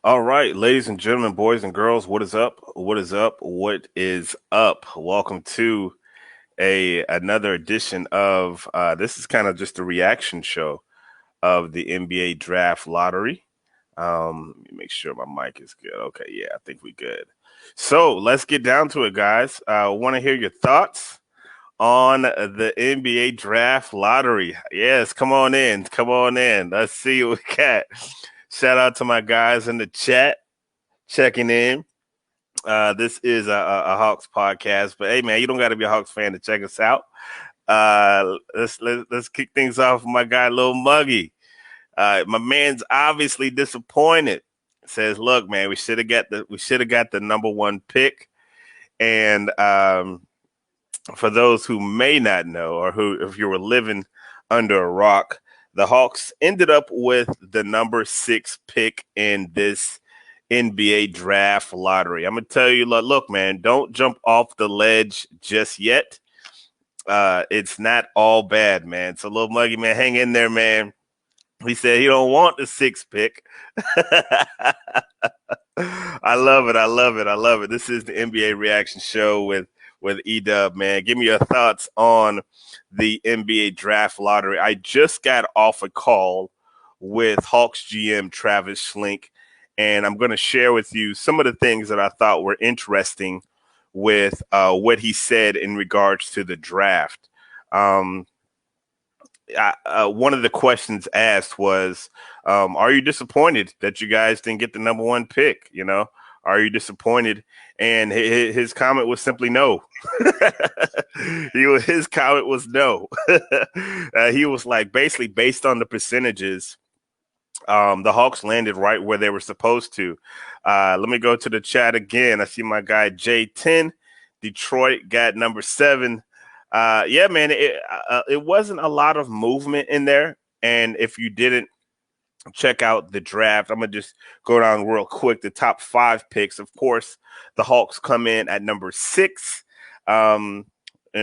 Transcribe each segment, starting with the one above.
All right, ladies and gentlemen, boys and girls, what is up? What is up? What is up? Welcome to a another edition of this is kind of just a reaction show of the NBA draft lottery. Let me make sure my mic is good. Okay, yeah, I think we good. So let's get down to it, guys. I want to hear your thoughts on the NBA draft lottery. Yes, come on in. Come on in. Let's see what we got. Shout out to my guys in the chat checking in. This is a Hawks podcast, but hey, man, you don't got to be a Hawks fan to check us out. Let's kick things off with my guy, Lil Muggy. My man's obviously disappointed. Says, "Look, man, we should have got the number one pick." And for those who may not know, or who, if you were living under a rock, the Hawks ended up with the number 6 pick in this NBA draft lottery. I'm gonna tell you, look, man, don't jump off the ledge just yet. It's not all bad, man. So, little Muggy, man, hang in there, man. He said he don't want the 6th pick. I love it. I love it. I love it. This is the NBA reaction show with Edub, man. Give me your thoughts on the NBA draft lottery. I just got off a call with Hawks GM Travis Schlink, and I'm going to share with you some of the things that I thought were interesting with what he said in regards to the draft. Um, One of the questions asked was, "Are you disappointed that you guys didn't get the number one pick? You know, are you disappointed?" And his comment was simply no. His comment was no. He was like, basically, based on the percentages, the Hawks landed right where they were supposed to. Let me go to the chat again. I see my guy J10. Detroit got number 7. Yeah, man, it wasn't a lot of movement in there. And if you didn't check out the draft, I'm going to just go down real quick. The top 5 picks, of course, the Hawks come in at number 6. And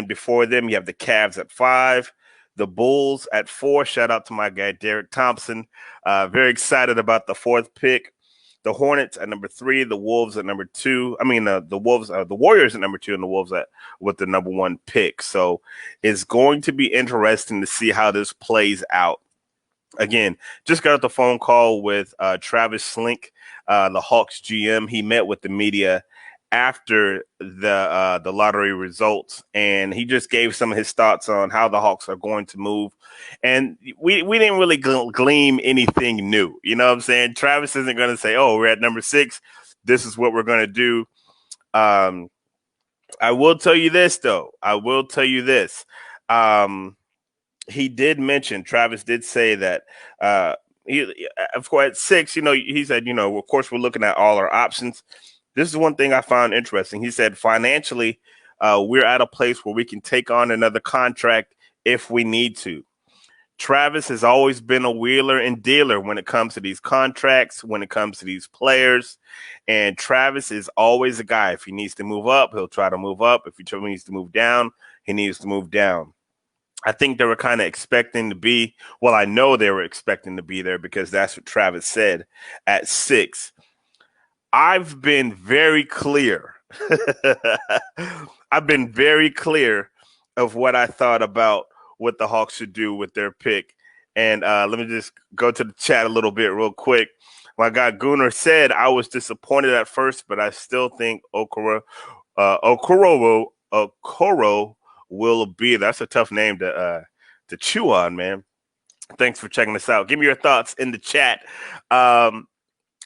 before them, you have the Cavs at 5. The Bulls at 4. Shout out to my guy, Derek Thompson. Very excited about the 4th pick. The Hornets at number 3, the Wolves at number 2. I mean, the Warriors at number 2, and the Wolves at with the number 1 pick. So it's going to be interesting to see how this plays out. Again, just got off the phone call with Travis Slink, the Hawks GM. He met with the media after the lottery results, and he just gave some of his thoughts on how the Hawks are going to move. And we didn't really glean anything new. You know what I'm saying? Travis isn't going to say, "Oh, we're at number 6. This is what we're going to do." Um, I will tell you this, though. I will tell you this. He did mention, Travis did say that of course, at 6, he said, of course, we're looking at all our options. This is one thing I found interesting. He said financially, we're at a place where we can take on another contract if we need to. Travis has always been a wheeler and dealer when it comes to these contracts, when it comes to these players. And Travis is always a guy. If he needs to move up, he'll try to move up. If he needs to move down, he needs to move down. I think they were kind of expecting to be, well, I know they were expecting to be there because that's what Travis said at 6. I've been very clear. I've been very clear of what I thought about what the Hawks should do with their pick. And let me just go to the chat a little bit real quick. My guy Gunnar said, "I was disappointed at first, but I still think Okoro will be." That's a tough name to chew on, man. Thanks for checking us out. Give me your thoughts in the chat.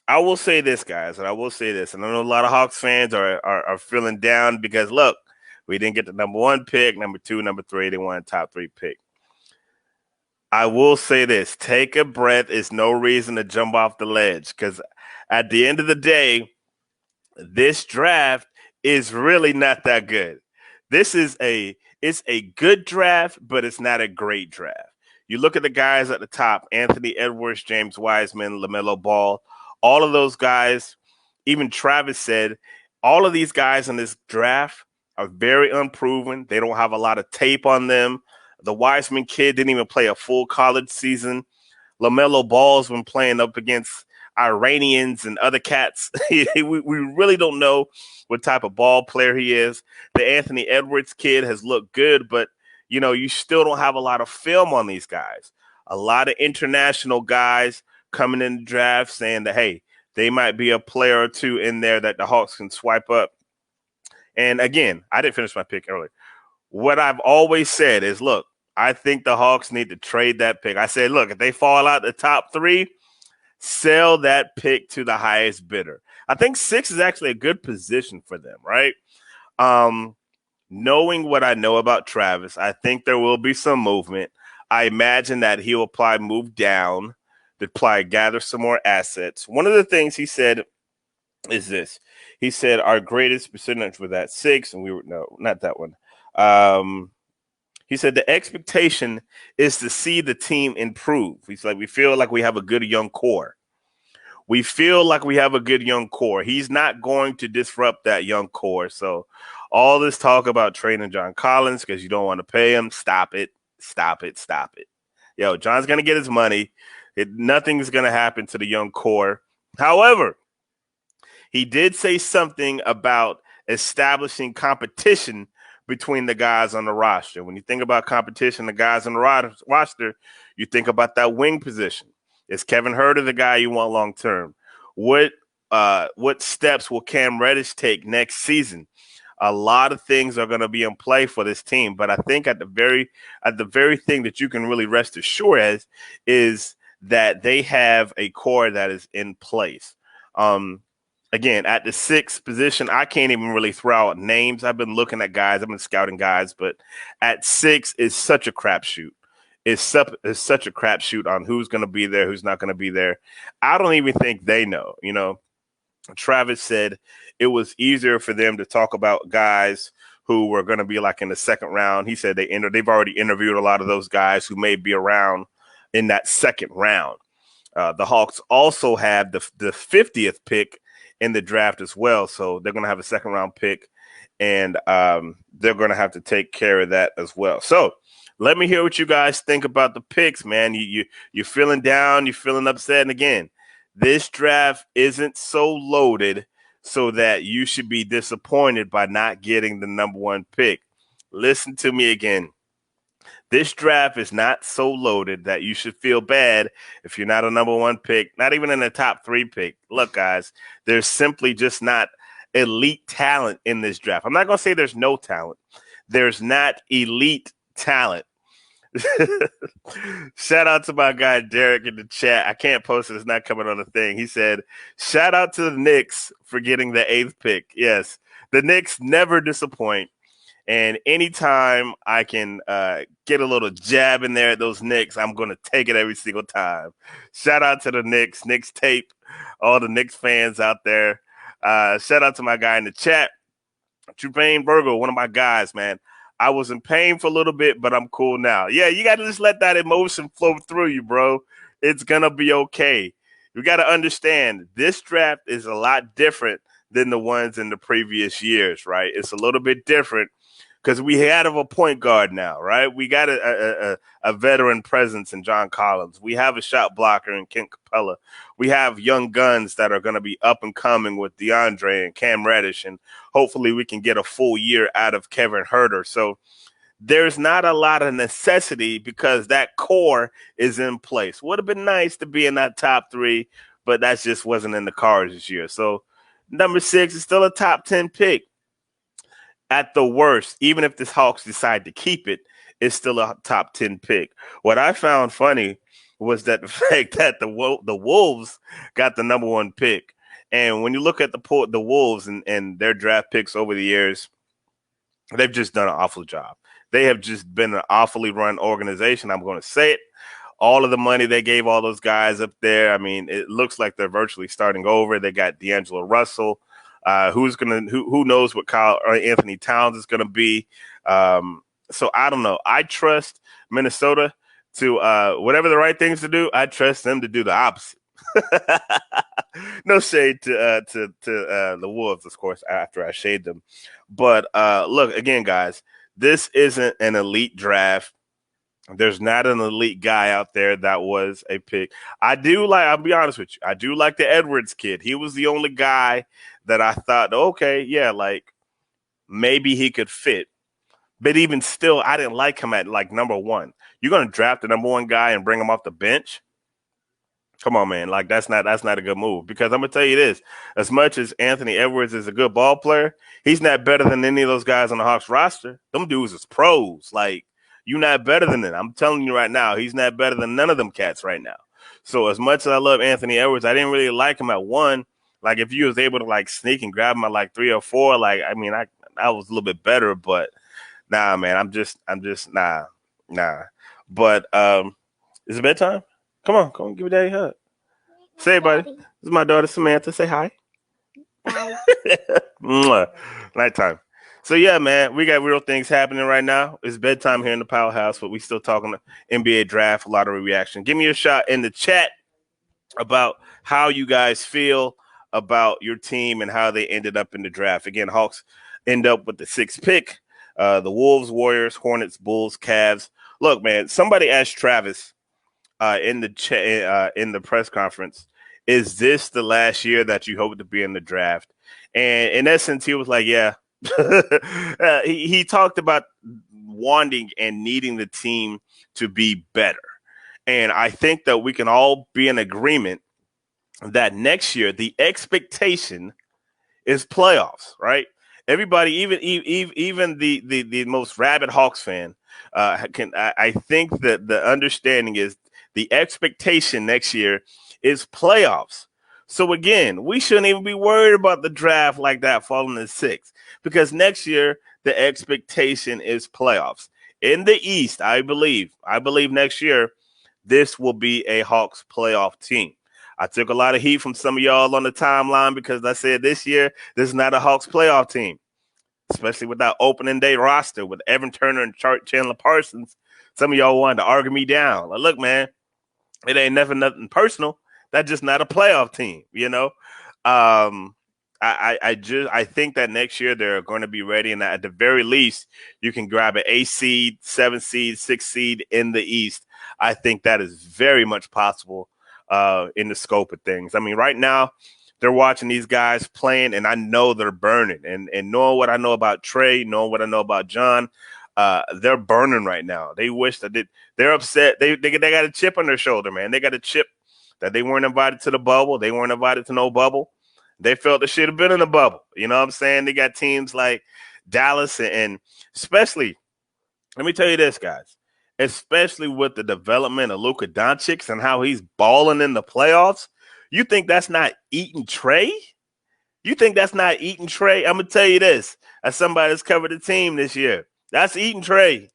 I will say this, guys, and I will say this, and I know a lot of Hawks fans are feeling down because, look, we didn't get the number 1 pick, number 2, number 3. They want a top 3 pick. I will say this: take a breath. It's no reason to jump off the ledge because at the end of the day, this draft is really not that good. It's a good draft, but it's not a great draft. You look at the guys at the top: Anthony Edwards, James Wiseman, LaMelo Ball. All of those guys, even Travis said, all of these guys in this draft are very unproven. They don't have a lot of tape on them. The Wiseman kid didn't even play a full college season. LaMelo Ball's been playing up against Iranians and other cats. We really don't know what type of ball player he is. The Anthony Edwards kid has looked good, but you still don't have a lot of film on these guys. A lot of international guys coming in the draft saying that, hey, they might be a player or two in there that the Hawks can swipe up. And again, I didn't finish my pick earlier. What I've always said is, look, I think the Hawks need to trade that pick. I said, look, if they fall out the top 3, sell that pick to the highest bidder. I think 6 is actually a good position for them, right? Knowing what I know about Travis, I think there will be some movement. I imagine that he'll probably move down to probably gather some more assets. One of the things he said is this. He said our greatest percentage was at 6, and we were, no, not that one. He said the expectation is to see the team improve. He's like, we feel like we have a good young core. We feel like we have a good young core. He's not going to disrupt that young core. So all this talk about trading John Collins because you don't want to pay him, stop it. Stop it. Stop it. Yo, John's going to get his money. Nothing's going to happen to the young core. However, he did say something about establishing competition between the guys on the roster. When you think about competition, the guys on the roster, you think about that wing position. Is Kevin Huerter the guy you want long term? What steps will Cam Reddish take next season? A lot of things are going to be in play for this team, but I think at the very thing that you can really rest assured as is that they have a core that is in place. Again, at the 6th position, I can't even really throw out names. I've been looking at guys. I've been scouting guys. But at 6 is such a crapshoot. It's such a crapshoot on who's going to be there, who's not going to be there. I don't even think they know. Travis said it was easier for them to talk about guys who were going to be like in the 2nd round. He said they've already interviewed a lot of those guys who may be around in that 2nd round. The Hawks also have the 50th pick in the draft as well. So they're going to have a 2nd round pick, and they're going to have to take care of that as well. So let me hear what you guys think about the picks, man. You're feeling down, you're feeling upset. And again, this draft isn't so loaded so that you should be disappointed by not getting the number 1 pick. Listen to me again. This draft is not so loaded that you should feel bad if you're not a number 1 pick, not even in the top 3 pick. Look, guys, there's simply just not elite talent in this draft. I'm not going to say there's no talent. There's not elite talent. Shout out to my guy Derek in the chat. I can't post it. It's not coming on the thing. He said, shout out to the Knicks for getting the 8th pick. Yes, the Knicks never disappoint. And anytime I can get a little jab in there at those Knicks, I'm going to take it every single time. Shout out to the Knicks tape, all the Knicks fans out there. Shout out to my guy in the chat, Trupain Virgo, one of my guys, man. I was in pain for a little bit, but I'm cool now. Yeah, you got to just let that emotion flow through you, bro. It's going to be okay. You got to understand this draft is a lot different than the ones in the previous years, right? It's a little bit different because we have a point guard now, right? We got a veteran presence in John Collins. We have a shot blocker in Kent Capella. We have young guns that are going to be up and coming with DeAndre and Cam Reddish, and hopefully we can get a full year out of Kevin Huerter. So there's not a lot of necessity because that core is in place. Would have been nice to be in that top 3, but that just wasn't in the cards this year. So number 6 is still a top 10 pick. At the worst, even if the Hawks decide to keep it, it's still a top 10 pick. What I found funny was that the fact that the Wolves got the number 1 pick. And when you look at the Wolves and their draft picks over the years, they've just done an awful job. They have just been an awfully run organization. I'm going to say it. All of the money they gave all those guys up there, I mean, it looks like they're virtually starting over. They got D'Angelo Russell. Who knows what Anthony Towns is gonna be? So I don't know. I trust Minnesota to whatever the right things to do. I trust them to do the opposite. No shade to the Wolves, of course. After I shade them, but look again, guys. This isn't an elite draft. There's not an elite guy out there that was a pick. I'll be honest with you, I do like the Edwards kid. He was the only guy that I thought, okay, yeah, like maybe he could fit. But even still, I didn't like him at like number one. You're going to draft the number one guy and bring him off the bench? Come on, man. Like that's not a good move because I'm gonna tell you this: as much as Anthony Edwards is a good ball player, he's not better than any of those guys on the Hawks roster. Them dudes is pros. Like you're not better than them. I'm telling you right now, he's not better than none of them cats right now. So as much as I love Anthony Edwards, I didn't really like him at one. Like if you was able to like sneak and grab him at like 3 or 4, like I mean, I was a little bit better, but nah, man, I'm just nah. But is it bedtime? Come on, give me daddy a hug. Say, buddy. This is my daughter Samantha. Say hi. Bye. Mwah. Nighttime. So yeah, man, we got real things happening right now. It's bedtime here in the powerhouse, but we still talking NBA draft lottery reaction. Give me a shot in the chat about how you guys feel about your team and how they ended up in the draft. Again, Hawks end up with the 6th pick. The Wolves, Warriors, Hornets, Bulls, Cavs. Look, man, somebody asked Travis in the press conference, is this the last year that you hope to be in the draft? And in essence, he was like, yeah. He talked about wanting and needing the team to be better. And I think that we can all be in agreement that next year the expectation is playoffs, right? Everybody, even the most rabid Hawks fan, I think that the understanding is the expectation next year is playoffs. So again, we shouldn't even be worried about the draft like that falling in 6 because next year the expectation is playoffs. In the East, I believe next year this will be a Hawks playoff team. I took a lot of heat from some of y'all on the timeline because I said this year this is not a Hawks playoff team, especially with that opening day roster with Evan Turner and Chandler Parsons. Some of y'all wanted to argue me down. Like, look, man, it ain't nothing personal. That's just not a playoff team, you know. I think that next year they're going to be ready, and at the very least, you can grab an 8 seed, 7 seed, 6 seed in the East. I think that is very much possible in the scope of things. I mean, right now they're watching these guys playing, and I know they're burning. And knowing what I know about Trey, knowing what I know about John, they're burning right now. They wish that they're upset. They got a chip on their shoulder, man. They got a chip that they weren't invited to the bubble. They weren't invited to no bubble. They felt they should have been in the bubble. You know what I'm saying? They got teams like Dallas and especially, let me tell you this, guys, especially with the development of Luka Doncic and how he's balling in the playoffs. You think that's not eating Trey? You think that's not eating Trey? I'm going to tell you this, as somebody that's covered the team this year. That's eating Trey.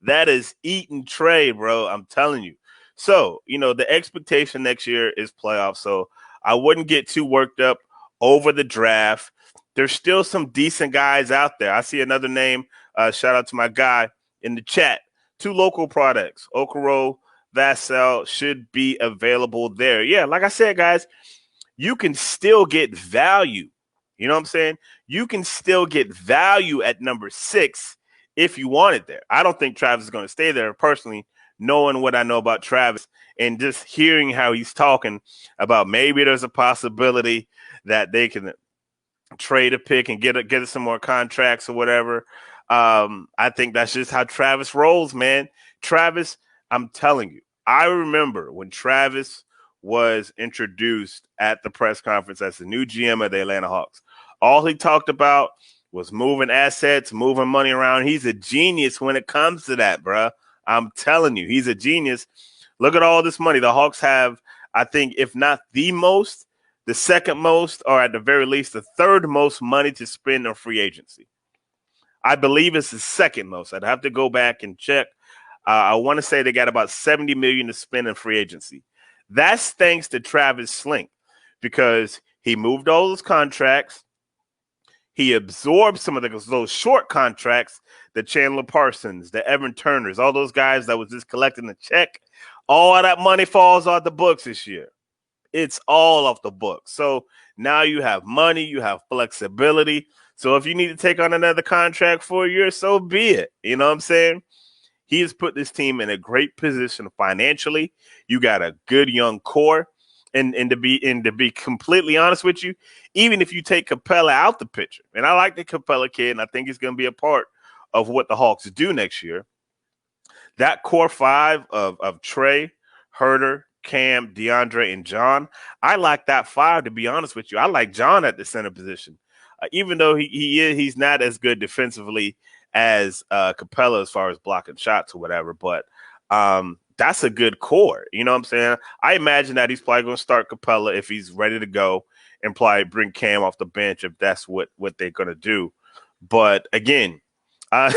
That is eating Trey, bro. I'm telling you. So, the expectation next year is playoffs. So I wouldn't get too worked up over the draft. There's still some decent guys out there. I see another name. Shout out to my guy in the chat. 2 local products, Okoro, Vassell, should be available there. Yeah, like I said, guys, you can still get value. You know what I'm saying? You can still get value at number 6 if you want it there. I don't think Travis is going to stay there personally, knowing what I know about Travis and just hearing how he's talking about maybe there's a possibility that they can trade a pick and get some more contracts or whatever. I think that's just how Travis rolls, man. Travis, I'm telling you, I remember when Travis was introduced at the press conference as the new GM of the Atlanta Hawks. All he talked about was moving assets, moving money around. He's a genius when it comes to that, bruh. I'm telling you, he's a genius. Look at all this money. The Hawks have, I think, if not the most, the second most, or at the very least, the third most money to spend on free agency. I believe it's the second most. I'd have to go back and check. I want to say they got about $70 million to spend in free agency. That's thanks to Travis Slink because he moved all those contracts. He absorbed some of those short contracts, the Chandler Parsons, the Evan Turners, all those guys that was just collecting the check. All of that money falls off the books this year. It's all off the books. So now you have money, you have flexibility. So if you need to take on another contract for a year, so be it. You know what I'm saying? He has put this team in a great position financially. You got a good young core. And to be completely honest with you, even if you take Capella out the picture, and I like the Capella kid, and I think he's going to be a part of what the Hawks do next year. That core five of Trey, Herter, Cam, DeAndre, and John. I like that five, to be honest with you. I like John at the center position. Even though he's not as good defensively as Capella as far as blocking shots or whatever, but that's a good core. You know what I'm saying? I imagine that he's probably going to start Capella if he's ready to go and probably bring Cam off the bench if that's what they're going to do. But again, uh,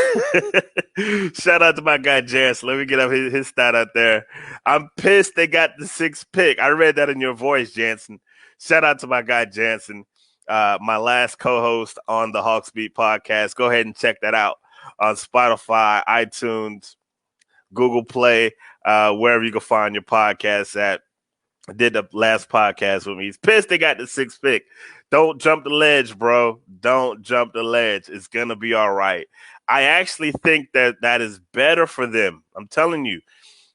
shout out to my guy Jansen. Let me get up his stat out there. I'm pissed they got the 6th pick. I read that in your voice, Jansen. Shout out to my guy Jansen, my last co-host on the Hawksbeat podcast. Go ahead and check that out on Spotify, iTunes, Google Play, wherever you can find your podcasts at. I did the last podcast with me. He's pissed they got the 6th pick. Don't jump the ledge, bro. Don't jump the ledge. It's going to be all right. I actually think that is better for them. I'm telling you,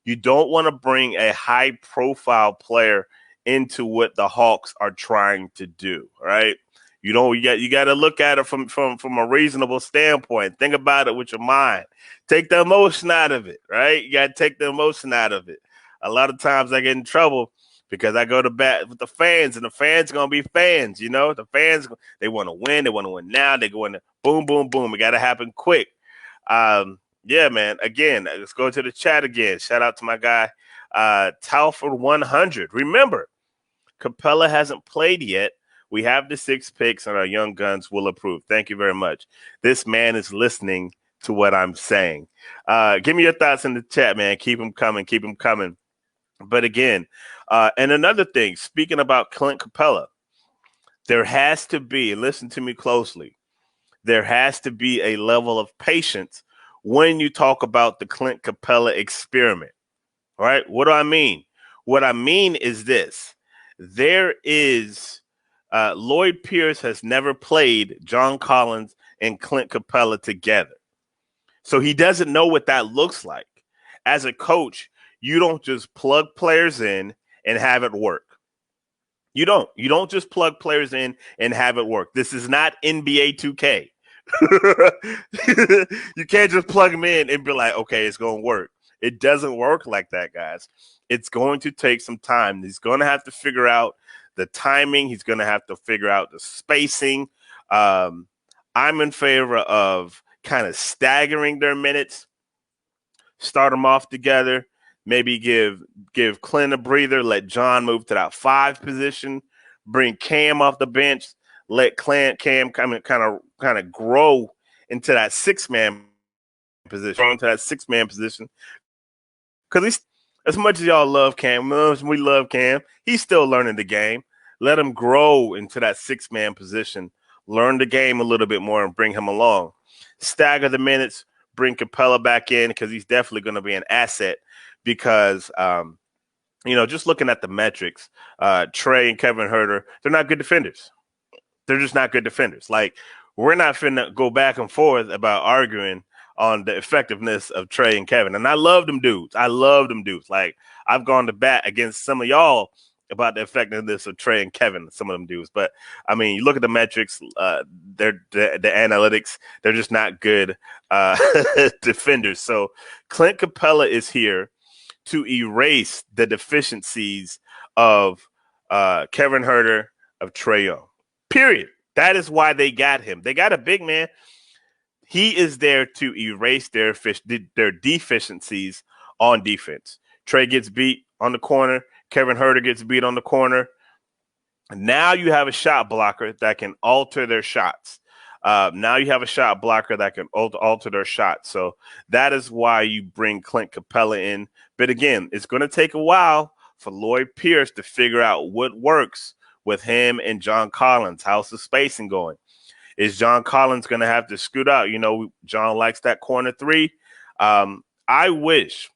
you don't want to bring a high-profile player into what the Hawks are trying to do, right? You got to look at it from a reasonable standpoint. Think about it with your mind. Take the emotion out of it, right? You got to take the emotion out of it. A lot of times I get in trouble because I go to bat with the fans, and the fans are going to be fans, you know? The fans, they want to win. They want to win now. They go in boom, boom, boom. It got to happen quick. Yeah, man. Again, let's go to the chat again. Shout out to my guy, Talford 100. Remember, Capella hasn't played yet. We have the 6 picks, and our young guns will approve. Thank you very much. This man is listening to what I'm saying. Give me your thoughts in the chat, man. Keep them coming. Keep them coming. But again, and another thing, speaking about Clint Capella, there has to be, listen to me closely, there has to be a level of patience when you talk about the Clint Capella experiment. All right? What do I mean? What I mean is this. There is Lloyd Pierce has never played John Collins and Clint Capella together. So he doesn't know what that looks like. As a coach, you don't just plug players in and have it work. You don't. You don't just plug players in and have it work. This is not NBA 2K. You can't just plug them in and be like, okay, it's going to work. It doesn't work like that, guys. It's going to take some time. He's going to have to figure out the timing. He's going to have to figure out the spacing. I'm in favor of kind of staggering their minutes, start them off together, maybe give Clint a breather, let John move to that 5 position, bring Cam off the bench, let Cam kind of grow into that 6-man position. Because he's, as much as y'all love Cam, we love Cam, he's still learning the game. Let him grow into that 6-man position, learn the game a little bit more, and bring him along. Stagger the minutes, bring Capella back in because he's definitely going to be an asset because, just looking at the metrics, Trey and Kevin Herter, they're not good defenders. They're just not good defenders. Like, we're not finna go back and forth about arguing on the effectiveness of Trey and Kevin. And I love them dudes. Like, I've gone to bat against some of y'all about the effectiveness of Trey and Kevin, some of them dudes. But, I mean, you look at the metrics, the analytics, they're just not good defenders. So Clint Capella is here to erase the deficiencies of Kevin Herter, of Trae Young. Period. That is why they got him. They got a big man. He is there to erase their deficiencies on defense. Trey gets beat on the corner. Kevin Herter gets beat on the corner. Now you have a shot blocker that can alter their shots. Now you have a shot blocker that can alter their shots. So that is why you bring Clint Capella in. But again, it's going to take a while for Lloyd Pierce to figure out what works with him and John Collins. How's the spacing going? Is John Collins going to have to scoot out? John likes that corner 3. I wish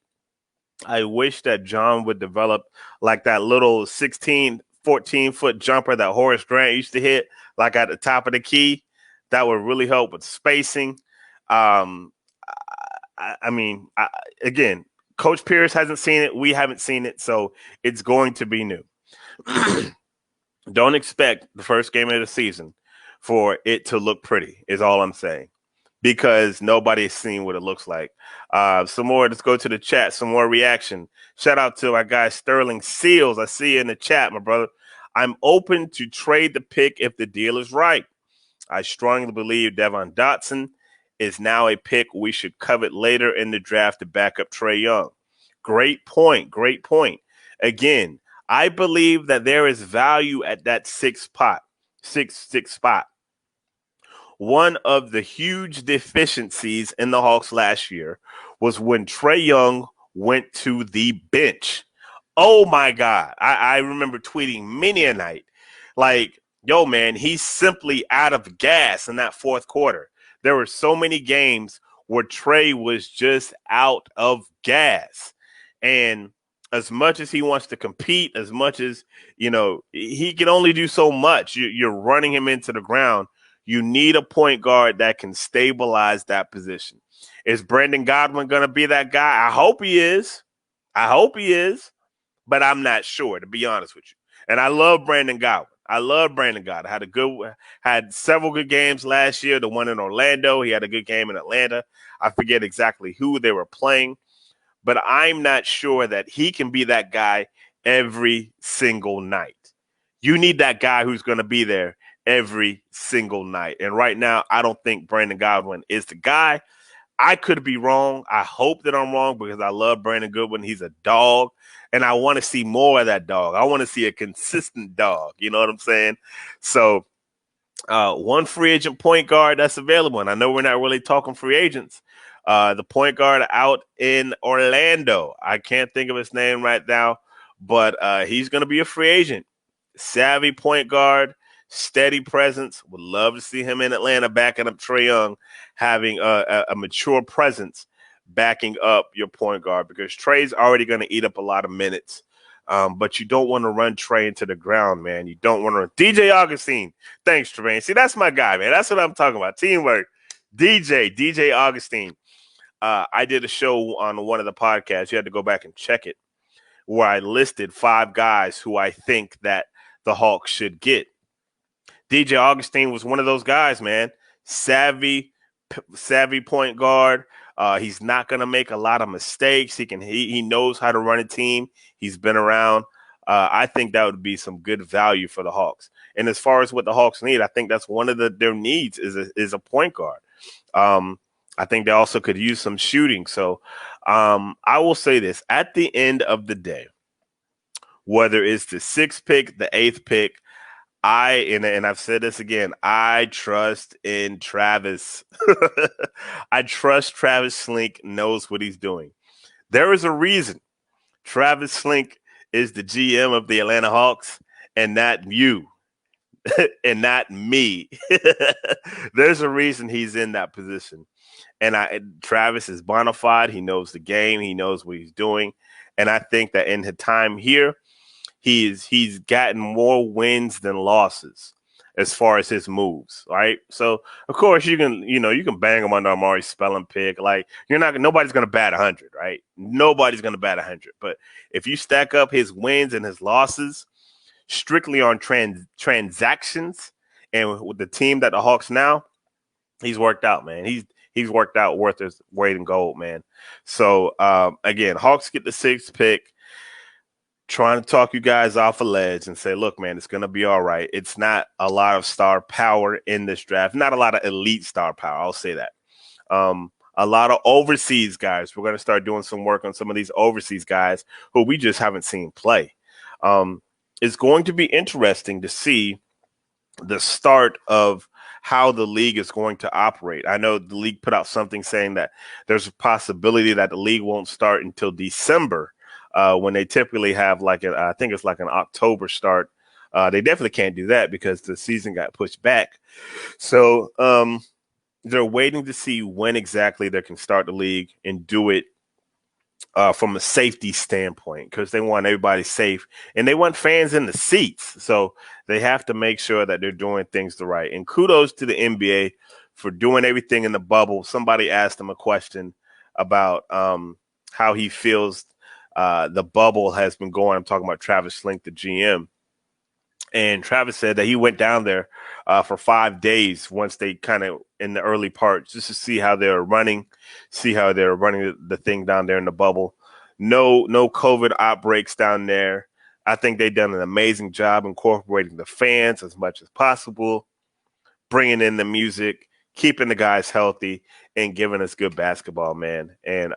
that John would develop like that little 16, 14-foot jumper that Horace Grant used to hit, like at the top of the key. That would really help with spacing. I mean, again, Coach Pierce hasn't seen it. We haven't seen it, so it's going to be new. Don't expect the first game of the season for it to look pretty, is all I'm saying, because nobody's seen what it looks like. Some more, let's go to the chat, some more reaction. Shout out to our guy Sterling Seals. I see you in the chat, my brother. I'm open to trade the pick if the deal is right. I strongly believe Devon Dotson is now a pick we should covet later in the draft to back up Trae Young. Great point. Great point. Again, I believe that there is value at that six spot. One of the huge deficiencies in the Hawks last year was when Trae Young went to the bench. Oh my God. I remember tweeting many a night, like, yo, man, he's simply out of gas in that fourth quarter. There were so many games where Trae was just out of gas. And as much as he wants to compete, as much as, he can only do so much. You're running him into the ground. You need a point guard that can stabilize that position. Is Brandon Godwin going to be that guy? I hope he is. But I'm not sure, to be honest with you. And I love Brandon Godwin. Had several good games last year. The one in Orlando, he had a good game in Atlanta. I forget exactly who they were playing, but I'm not sure that he can be that guy every single night. You need that guy who's going to be there every single night. And right now, I don't think Brandon Godwin is the guy. I could be wrong. I hope that I'm wrong because I love Brandon Goodwin. He's a dog, and I want to see more of that dog. I want to see a consistent dog. You know what I'm saying? So one free agent point guard that's available, and I know we're not really talking free agents. The point guard out in Orlando, I can't think of his name right now, but he's going to be a free agent. Savvy point guard, steady presence. Would love to see him in Atlanta backing up Trae Young, having a mature presence backing up your point guard, because Trae's already going to eat up a lot of minutes. But you don't want to run Trae into the ground, man. You don't want to run. DJ Augustine. Thanks, Tremaine. See, that's my guy, man. That's what I'm talking about. Teamwork. DJ Augustine. I did a show on one of the podcasts. You had to go back and check it, where I listed 5 guys who I think that the Hawks should get. DJ Augustine was one of those guys, man. Savvy point guard. He's not going to make a lot of mistakes. He knows how to run a team. He's been around. I think that would be some good value for the Hawks. And as far as what the Hawks need, I think that's one of their needs is a point guard. I think they also could use some shooting. So I will say this: at the end of the day, whether it's the 6th pick, the 8th pick, and I've said this again, I trust in Travis. I trust Travis Slink knows what he's doing. There is a reason Travis Slink is the GM of the Atlanta Hawks and not you and not me. There's a reason he's in that position. And Travis is bona fide. He knows the game. He knows what he's doing. And I think that in his time here, he's gotten more wins than losses as far as his moves, right? So of course you can bang him under Amari Spelling pick. Like nobody's gonna bat 100, right? Nobody's gonna bat 100. But if you stack up his wins and his losses strictly on transactions, and with the team that the Hawks now, he's worked out, man. He's worked out worth his weight in gold, man. So again, Hawks get the 6th pick. Trying to talk you guys off a ledge and say, look, man, it's going to be all right. It's not a lot of star power in this draft. Not a lot of elite star power. I'll say that. A lot of overseas guys. We're going to start doing some work on some of these overseas guys who we just haven't seen play. It's going to be interesting to see the start of how the league is going to operate. I know the league put out something saying that there's a possibility that the league won't start until December. When they typically have I think it's like an October start. They definitely can't do that because the season got pushed back. So they're waiting to see when exactly they can start the league and do it from a safety standpoint, because they want everybody safe and they want fans in the seats. So they have to make sure that they're doing things the right. And kudos to the NBA for doing everything in the bubble. Somebody asked them a question about how he feels the bubble has been going. I'm talking about Travis Link, the GM. And Travis said that he went down there for 5 days once they kind of in the early part just to see how they're running, see how they're running the thing down there in the bubble. No COVID outbreaks down there. I think they've done an amazing job incorporating the fans as much as possible, bringing in the music, keeping the guys healthy, and giving us good basketball, man. And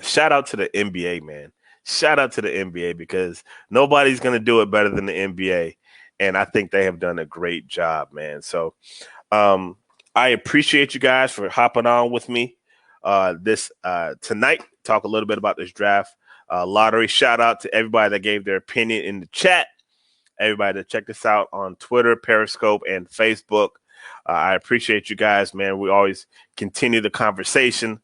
shout out to the NBA, man. Shout out to the NBA because nobody's going to do it better than the NBA. And I think they have done a great job, man. So I appreciate you guys for hopping on with me this tonight. Talk a little bit about this draft lottery. Shout out to everybody that gave their opinion in the chat. Everybody that checked us out on Twitter, Periscope, and Facebook. I appreciate you guys, man. We always continue the conversation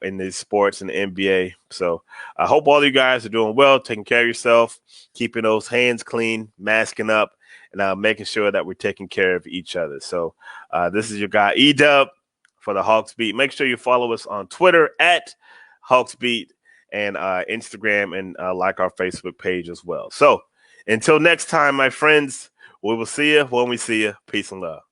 in these sports and the NBA. So I hope all you guys are doing well, taking care of yourself, keeping those hands clean, masking up, and making sure that we're taking care of each other. So this is your guy, E-Dub, for the Hawksbeat. Make sure you follow us on Twitter at Hawksbeat and Instagram, and like our Facebook page as well. So until next time, my friends, we will see you when we see you. Peace and love.